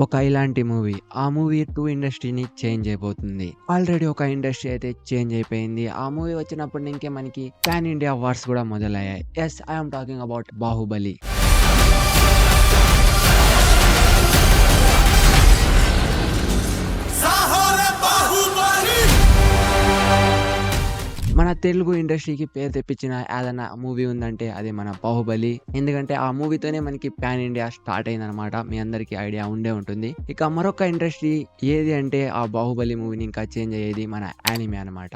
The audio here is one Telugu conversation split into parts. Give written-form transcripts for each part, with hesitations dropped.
ఒక ఇలాంటి మూవీ. ఆ మూవీ 2 ఇండస్ట్రీని చేంజ్ చేయబోతుంది. ఆల్రెడీ ఒక ఇండస్ట్రీ అయితే చేంజ్ అయిపోయింది. ఆ మూవీ వచ్చినప్పటి నుంకే మనకి పాన్ ఇండియా వార్స్ కూడా మొదలయ్యాయి. Yes, I am talking about 'Baahubali'. మన తెలుగు ఇండస్ట్రీకి పేరు తెప్పించిన ఏదైనా మూవీ ఉందంటే అది మన 'బాహుబలి'. ఎందుకంటే ఆ మూవీతోనే మనకి పాన్ ఇండియా స్టార్ట్ అయిందనమాట. మీ అందరికీ ఐడియా ఉండే ఉంటుంది. ఇక మరొక ఇండస్ట్రీ ఏది అంటే ఆ 'బాహుబలి' మూవీని ఇంకా చేంజ్ అయ్యేది మన యానిమే అనమాట.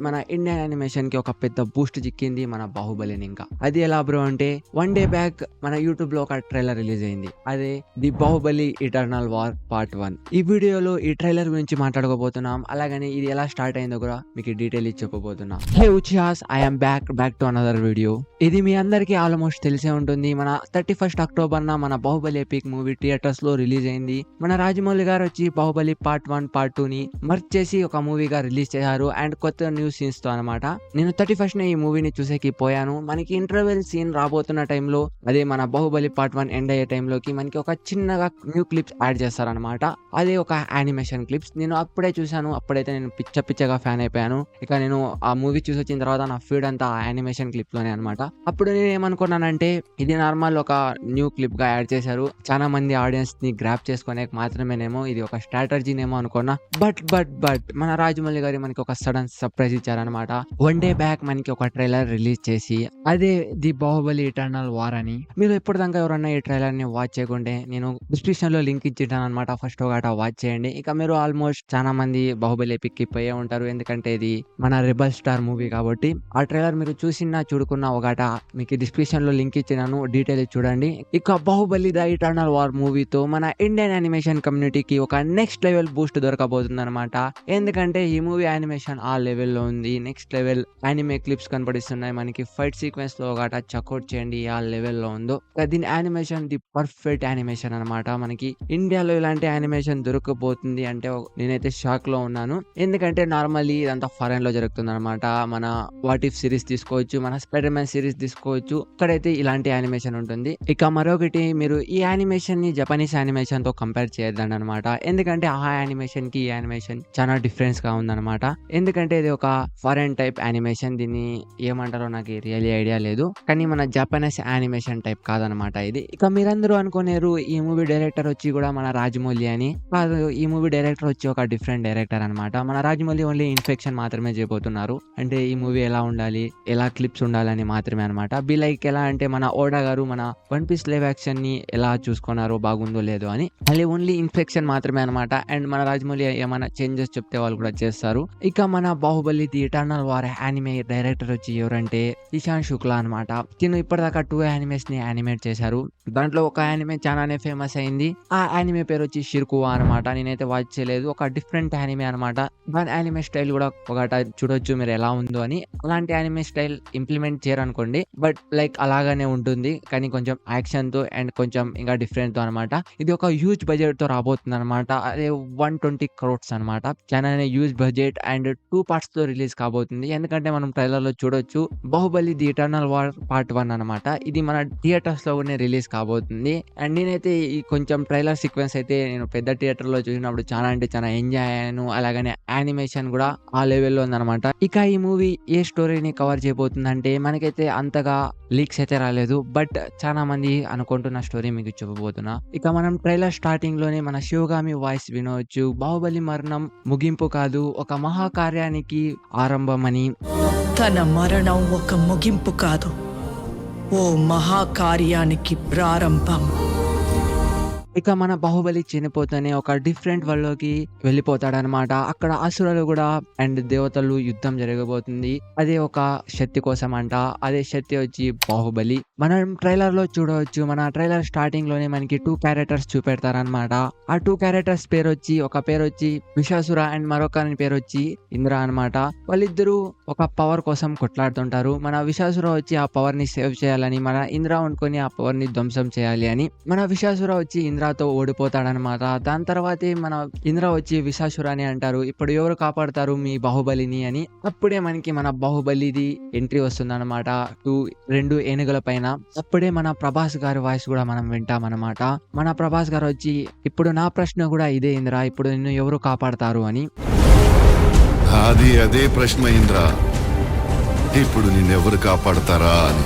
మన ఇండియన్ యానిమేషన్‌కి ఒక పెద్ద బూస్ట్ చిక్కింది మన 'బాహుబలిని' ఇంకా. అది ఎలా బ్రో అంటే 1 డే బ్యాక్ మన యూట్యూబ్‌లో ఒక ట్రైలర్ రిలీజ్ అయింది. అదే 'the Baahubali eternal war part 1'. ఈ వీడియోలో ఈ ట్రైలర్ గురించి మాట్లాడుకోబోతున్నాం. అలాగని ఇది ఎలా స్టార్ట్ అయిందో కూడా మీకు డీటెయిల్ ఇచ్చి చెప్పబోతున్నా. హే ఉచియాస్, I am back to another video. ఇది మీ అందరికీ ఆల్మోస్ట్ తెలిసే ఉంటుంది. మన 31 అక్టోబర్న మన 'బాహుబలి' ఎపిక్ మూవీ థియేటర్స్ లో రిలీజ్ అయింది. మన రాజమౌళి గారు వచ్చి 'బాహుబలి పార్ట్ 1, పార్ట్ 2' ని మర్జ్ చేసి ఒక మూవీగా రిలీజ్ చేశారు. అండ్ కొత్త న్యూ సీన్స్ తో అనమాట. నేను 31st ఈ మూవీని చూసేకి పోయాను. మనకి ఇంటర్వెల్ సీన్ రాబోతున్న టైంలో, అదే మన 'బాహుబలి పార్ట్ 1' ఎండ్ అయ్యే టైంలోకి మనకి ఒక చిన్నగా న్యూ క్లిప్స్ యాడ్ చేస్తారనమాట. అదే ఒక యానిమేషన్ క్లిప్స్. నేను అప్పుడే చూశాను. అప్పుడైతే నేను పిచ్చగా ఫ్యాన్ అయిపోయాను. ఇక నేను ఆ మూవీ చూసి వచ్చిన తర్వాత నా ఫీడ్ అంతా ఆ యానిమేషన్ క్లిప్ లోనే అనమాట. అప్పుడు నేను ఏమనుకున్నానంటే ఇది నార్మల్ ఒక న్యూ క్లిప్ గా యాడ్ చేశారు. చాలా మంది ఆడియన్స్ ని గ్రాప్ చేసుకునే మాత్రమేనేమో, ఇది ఒక స్ట్రాటజీనేమో అనుకున్నా. బట్ మన రాజమౌళి గారు మనకి ఒక సడన్ సర్ప్రైజ్ ఇచ్చారనమాట. 1 డే బ్యాక్ మనకి ఒక ట్రైలర్ రిలీజ్ చేసి అదే 'ది బాహుబలి ఇటర్నల్ వార్' అని. మీరు ఎప్పటిదాకా ఎవరన్నా ఈ ట్రైలర్ ని వాచ్ చేయకుంటే నేను డిస్క్రిప్షన్ లో లింక్ ఇచ్చింటాను అనమాట. ఫస్ట్ ఒక వాచ్ చేయండి. ఇక మీరు ఆల్మోస్ట్ చాలా మంది 'బాహుబలి' ఎపిక్ పోయే ఉంటారు. ఎందుకంటే ఇది మన రెబల్ స్టార్ మూవీ కాబట్టి. ఆ ట్రైలర్ మీరు చూసినా చూడకున్నా ఒకట మీకు డిస్క్రిప్షన్ లో లింక్ ఇచ్చినాను, డీటెయిల్ చూడండి. ఇక 'బాహుబలి ద ఇటర్నల్ వార్' మూవీతో మన ఇండియన్ యానిమేషన్ కమ్యూనిటీకి ఒక నెక్స్ట్ లెవెల్ బూస్ట్ దొరకబోతుంది అనమాట. ఎందుకంటే ఈ మూవీ యానిమేషన్ ఆ లెవెల్లో ఉంది. నెక్స్ట్ లెవెల్ యానిమే క్లిప్స్ కనపడిస్తున్నాయి మనకి. ఫైట్ సీక్వెన్స్ లో ఒకట చెక్అవుట్ చేయండి ఆ లెవెల్లో ఉందో. దీని యానిమేషన్ ది పర్ఫెక్ట్ యానిమేషన్ అనమాట. మనకి ఇండియాలో ఇలాంటి యానిమేషన్ దొరకబోతుంది అంటే నేనైతే షాక్ లో ఉన్నాను. ఎందుకంటే నార్మల్లీ ఇదంతా ఫారెన్ లో జరుగుతుంది అనమాట. మన వాట్ ఇఫ్ సిరీస్ తీసుకోవచ్చు, మన స్పైడర్ మ్యాన్ సిరీస్ తీసుకోవచ్చు. ఇక్కడైతే ఇలాంటి యానిమేషన్ ఉంటుంది. ఇక మరొకటి, మీరు ఈ యానిమేషన్ ని జపనీస్ యానిమేషన్ తో కంపేర్ చేయొద్దండి అనమాట. ఎందుకంటే ఆ యానిమేషన్ కి ఈ యానిమేషన్ చాలా డిఫరెన్స్ గా ఉందన్నమాట. ఎందుకంటే ఇది ఒక ఫారెన్ టైప్ యానిమేషన్. దీన్ని ఏమంటారో నాకు రియల్లీ ఐడియా లేదు. కానీ మన జపనీస్ యానిమేషన్ టైప్ కాదనమాట ఇది. ఇక మీరందరూ అనుకునేరు ఈ మూవీ డైరెక్టర్ వచ్చి కూడా మన రాజమౌళి అని. కాదు, ఈ మూవీ డైరెక్టర్ వచ్చి ఒక డిఫరెంట్ డైరెక్టర్ అనమాట. మన రాజమౌళి ఓన్లీ ఇన్ఫెక్షన్ మాత్రమే చేయబోతున్నారు. అంటే ఈ మూవీ ఎలా ఉండాలి, ఎలా క్లిప్స్ ఉండాలని మాత్రమే అనమాట. లైక్ ఎలా అంటే మన ఓడా గారు మన వన్ పీస్ లైవ్ యాక్షన్ ని ఎలా చూసుకున్నారో, బాగుందో లేదో అని. మళ్ళీ ఓన్లీ ఇన్ఫెక్షన్ మాత్రమే అనమాట. అండ్ మన రాజమౌళి ఏమైనా చేంజెస్ చెప్తే వాళ్ళు కూడా చేస్తారు. ఇక మన 'Baahubali the eternal war' anime director వచ్చి ఎవరంటే ఇషాన్ శుక్లా అనమాట. తిను ఇప్పటిదాకా 2 యానిమేస్ ని యానిమేట్ చేశారు. దాంట్లో ఒక యానిమే చాలానే ఫేమస్ అయింది. ఆ యానిమే పేరు వచ్చి 'షిర్కువా' అనమాట. నేనైతే వాచ్ చేయలేదు. ఒక డిఫరెంట్ యానిమే అనమాట. దాని యానిమే స్టైల్ కూడా ఒకట చూడొచ్చు మీరు ఎలా ఉందో అని. అలాంటి యానిమే స్టైల్ ఇంప్లిమెంట్ చేయరనుకోండి, బట్ లైక్ అలాగానే ఉంటుంది. కానీ కొంచెం యాక్షన్ తో అండ్ కొంచెం ఇంకా డిఫరెంట్ తో అనమాట. ఇది ఒక హ్యూజ్ బడ్జెట్ తో రాబోతుంది అనమాట. అదే 120 crores అనమాట. చాలానే హ్యూజ్ బడ్జెట్ అండ్ 2 parts తో రిలీజ్ కాబోతుంది. ఎందుకంటే మనం ట్రైలర్ లో చూడొచ్చు 'Baahubali the eternal war part 1' అనమాట. ఇది మన థియేటర్స్ లోనే రిలీజ్ కాబోతుంది. అండ్ నేనైతే ఈ కొంచెం ట్రైలర్ సీక్వెన్స్ అయితే నేను పెద్ద థియేటర్ లో చూసినప్పుడు చాలా అంటే చాలా ఎంజాయ్ అయ్యాను. అలాగనే యానిమేషన్ కూడా ఆ లెవెల్లో ఉందన్నమాట. ఇక ఈ మూవీ ఏ స్టోరీని కవర్ చేయబోతుందంటే మనకైతే అంతగా లీక్స్ అయితే రాలేదు. బట్ చాలా మంది అనుకుంటున్న స్టోరీ మీకు చెప్పబోతున్నా. ఇక మనం ట్రైలర్ స్టార్టింగ్ లోనే మన శివగామి వాయిస్ వినవచ్చు. 'బాహుబలి మరణం ముగింపు కాదు, ఒక మహాకార్యానికి ఆరంభమని'. తన మరణం ఒక ముగింపు కాదు, ఓ మహాకార్యానికి ప్రారంభం. ఇక మన 'బాహుబలి' చనిపోతేనే ఒక డిఫరెంట్ వరల్డ్ లోకి వెళ్ళిపోతాడనమాట. అక్కడ అసురులు కూడా అండ్ దేవతలు యుద్ధం జరగబోతుంది. అదే ఒక శక్తి కోసం అంట. అదే శక్తి వచ్చి 'బాహుబలి'. మనం ట్రైలర్ లో చూడవచ్చు. మన ట్రైలర్ స్టార్టింగ్ లోనే మనకి 2 క్యారెక్టర్స్ చూపెడతారనమాట. ఆ 2 క్యారెక్టర్స్ పేరు వచ్చి, ఒక పేరు వచ్చి విషాసుర అండ్ మరొకరి పేరు వచ్చి ఇంద్ర అనమాట. వాళ్ళిద్దరూ ఒక పవర్ కోసం కొట్లాడుతుంటారు. మన విషాసుర వచ్చి ఆ పవర్ ని సేవ్ చేయాలని, మన ఇంద్ర అనుకొని ఆ పవర్ ని ధ్వంసం చేయాలి అని. మన విషాసుర వచ్చి ఇంద్ర ఇంద్రతో ఓడిపోతాడనమాట. దాని తర్వాతే మన ఇంద్ర వచ్చి విశాసురాని అంటారు, ఇప్పుడు ఎవరు కాపాడతారు మీ బాహుబలిని అని. అప్పుడే మనకి మన బాహుబలిది ఎంట్రీ వస్తుందన్నమాట 2 ఏనుగుల పైన. అప్పుడే మన ప్రభాస్ గారి వాయిస్ కూడా మనం వింటామన్నమాట. మన ప్రభాస్ గారు వచ్చి, ఇప్పుడు నా ప్రశ్న కూడా ఇదే ఇంద్ర, ఇప్పుడు నిన్ను ఎవరు కాపాడతారు అని. అదే ప్రశ్న ఇంద్ర, ఇప్పుడు నిన్నెవరు కాపాడతారా అని.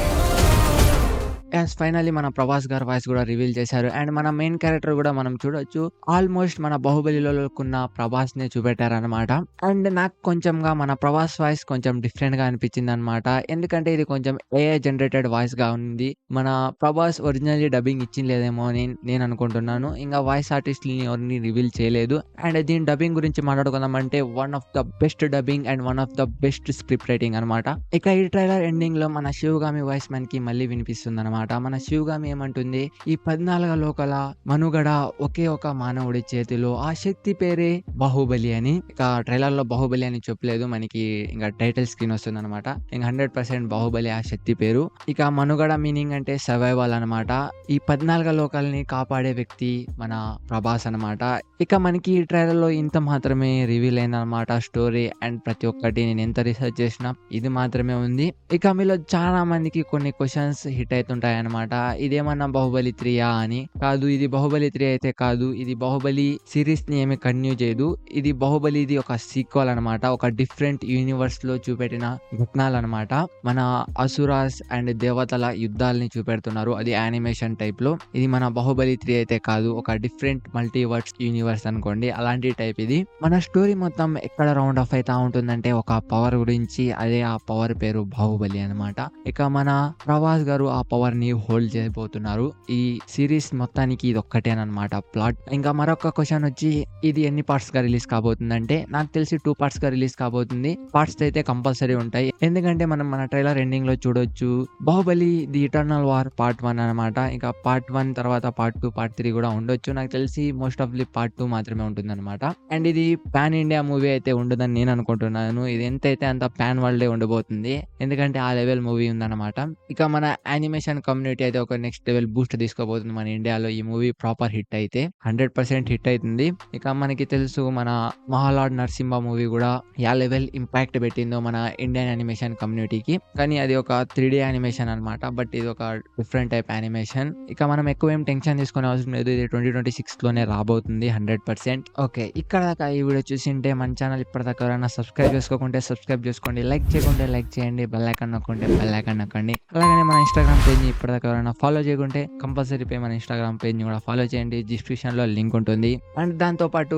ఫైనల్లీ మన ప్రభాస్ గారి వాయిస్ కూడా రివీల్ చేశారు. అండ్ మన మెయిన్ క్యారెక్టర్ కూడా మనం చూడొచ్చు. ఆల్మోస్ట్ మన బాహుబలిలో ఉన్న ప్రభాస్ నే చూపెట్టారనమాట. అండ్ నాకు కొంచెంగా మన ప్రభాస్ వాయిస్ కొంచెం డిఫరెంట్ గా అనిపించింది అనమాట. ఎందుకంటే ఇది కొంచెం ఏఐ జనరేటెడ్ వాయిస్ గా ఉంది. మన ప్రభాస్ ఒరిజినల్లీ డబ్బింగ్ ఇచ్చిందేమో అని నేను అనుకుంటున్నాను. ఇంకా వాయిస్ ఆర్టిస్ట్ని ఎవరిని రివీల్ చేయలేదు. అండ్ దీని డబ్బింగ్ గురించి మాట్లాడుకుందామంటే one of the best dubbing and one of the best script writing అనమాట. ఇక ఈ ట్రైలర్ ఎండింగ్ లో మన శివగామి వాయిస్ మనకి మళ్ళీ వినిపిస్తుంది అనమాట. మన శివగామి ఏమంటుంది, ఈ 14 లోకల మనుగడ ఒకే ఒక మానవుడి చేతిలో, ఆ శక్తి పేరే బాహుబలి అని. ఇక ట్రైలర్ లో బాహుబలి అని చెప్పలేదు, మనకి ఇంకా టైటిల్ స్క్రీన్ వస్తుంది అనమాట. ఇంకా 100% బాహుబలి ఆ శక్తి పేరు. ఇక మనుగడ మీనింగ్ అంటే సర్వైవల్ అనమాట. ఈ 14 లోకాలని కాపాడే వ్యక్తి మన ప్రభాస్ అనమాట. ఇక మనకి ఈ ట్రైలర్ లో ఇంత మాత్రమే రివీల్ అయిందనమాట స్టోరీ. అండ్ ప్రతి ఒక్కటి నేను ఎంత రీసెర్చ్ చేసినా ఇది మాత్రమే ఉంది. ఇక మీలో చాలా మందికి కొన్ని క్వశ్చన్స్ హిట్ అవుతుంటాయి అనమాట. ఇదేమన్నా బాహుబలి 3 అని. కాదు, ఇది బాహుబలి 3 అయితే కాదు, ఇది బాహుబలి సిరీస్ ని ఏమి కంటిన్యూ చేయదు. ఇది బాహుబలిది ఒక సీక్వల్ అనమాట. ఒక డిఫరెంట్ యూనివర్స్ లో చూపెట్టిన ఘటనలు అనమాట. మన అసురాస్ అండ్ దేవతల యుద్ధాలని చూపెడుతున్నారు, అది యానిమేషన్ టైప్ లో. ఇది మన బాహుబలి 3 అయితే కాదు, ఒక డిఫరెంట్ మల్టీవర్స్ యూనివర్స్ అనుకోండి, అలాంటి టైప్ ఇది. మన స్టోరీ మొత్తం ఎక్కడ రౌండ్ ఆఫ్ అవుతా ఉంటుందంటే ఒక పవర్ గురించి, అదే ఆ పవర్ పేరు బాహుబలి అనమాట. ఇక మన ప్రభాస్ గారు ఆ పవర్ ని హోల్డ్ చేయబోతున్నారు. ఈ సిరీస్ మొత్తానికి ఇది ఒక్కటేనమాట ప్లాట్. ఇంకా మరొక క్వశ్చన్ వచ్చి, ఇది ఎన్ని పార్ట్స్ గా రిలీజ్ కాబోతుందంటే నాకు తెలిసి 2 పార్ట్స్ గా రిలీజ్ కాబోతుంది. పార్ట్స్ అయితే కంపల్సరీ ఉంటాయి, ఎందుకంటే మనం మన ట్రైలర్ ఎండింగ్ లో చూడొచ్చు Baahubali the eternal war part 1 అనమాట. ఇంకా పార్ట్ 1 తర్వాత పార్ట్ 2 పార్ట్ 3 కూడా ఉండొచ్చు. నాకు తెలిసి మోస్ట్ ఆఫ్ ది పార్ట్ 2 మాత్రమే ఉంటుంది అనమాట. అండ్ ఇది పాన్ ఇండియా మూవీ అయితే ఉండదని నేను అనుకుంటున్నాను. ఇది ఎంతైతే అంత పాన్ వరల్డ్ ఉండబోతుంది, ఎందుకంటే ఆ లెవెల్ మూవీ ఉందన్నమాట. ఇక మన యానిమేషన్ కమ్యూనిటీ అయితే ఒక నెక్స్ట్ లెవెల్ బూస్ట్ తీసుకోబోతుంది మన ఇండియాలో. ఈ మూవీ ప్రాపర్ హిట్ అయితే 100% హిట్ అవుతుంది. ఇక మనకి తెలుసు మన మహాలార్డ్ నరసింహ మూవీ కూడా యా లెవెల్ ఇంపాక్ట్ పెట్టిందో మన ఇండియన్ యానిమేషన్ కమ్యూనిటీకి. కానీ అది ఒక 3D యానిమేషన్ అనమాట, బట్ ఇది ఒక డిఫరెంట్ టైప్ యానిమేషన్. ఇక మనం ఎక్కువ ఏం టెన్షన్ తీసుకునే అవసరం లేదు, ఇది 2026 లోనే రాబోతుంది 100%. ఓకే, ఇక్కడ దాకా ఈ వీడియో చూసింటే మన ఛానల్ ఇప్పటిదాకా ఎవరైనా సబ్స్క్రైబ్ చేసుకోకుంటే సబ్స్క్రైబ్ చేసుకోండి, లైక్ చేయకుంటే లైక్ చేయండి, బెల్ ఐకాన్ నొక్కుంటే బెల్ ఐకాన్ నొక్కండి. అలాగే మన ఇన్స్టాగ్రామ్ పేజ్ ని ఇప్పటిదాకా ఎవరైనా ఫాలో చేయకుంటే కంపల్సరీ మన ఇన్స్టాగ్రామ్ పేజ్ ని కూడా ఫాలో చేయండి, డిస్క్రిప్షన్ లో లింక్ ఉంటుంది. అండ్ దాంతో పాటు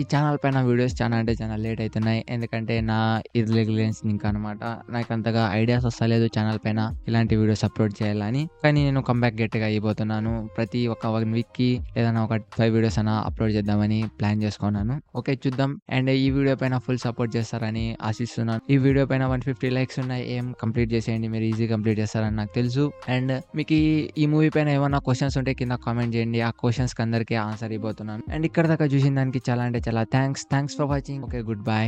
ఈ ఛానల్ పైన వీడియోస్ చాలా లేట్ అవుతున్నాయి, ఎందుకంటే నా ఇర్రెగ్యులెన్స్ ఇంకా అనమాట. నాకు అంతగా ఐడియాస్ వస్తలేదు ఛానల్ పైన ఇలాంటి వీడియోస్ అప్లోడ్ చేయాలని. కానీ నేను కంబ్యాక్ గట్టిగా అయిపోతున్నాను. ప్రతి ఒక 1 వీక్ కి ఏదైనా ఒక 5 వీడియోస్ అయినా అప్లోడ్ చేద్దామని ప్లాన్ చేసుకున్నాను. ఓకే, చూద్దాం. అండ్ ఈ వీడియో పైన ఫుల్ సపోర్ట్ చేస్తారని ఆశిస్తున్నాను. ఈ వీడియో పైన 150 లైక్స్ ఉన్నాయి, ఏం కంప్లీట్ చేసేయండి, మీరు ఈజీ కంప్లీట్ చేస్తారని నాకు తెలుసు. అండ్ మీకు ఈ మూవీ పైన ఏమైనా క్వశ్చన్స్ ఉంటే కింద కామెంట్ చేయండి, ఆ క్వశ్చన్స్ కి అందరికీ ఆన్సర్ ఇవ్వబోతున్నాను. అండ్ ఇక్కడ దాకా చూసిన దానికి చాలా thanks for watching. Okay, good bye.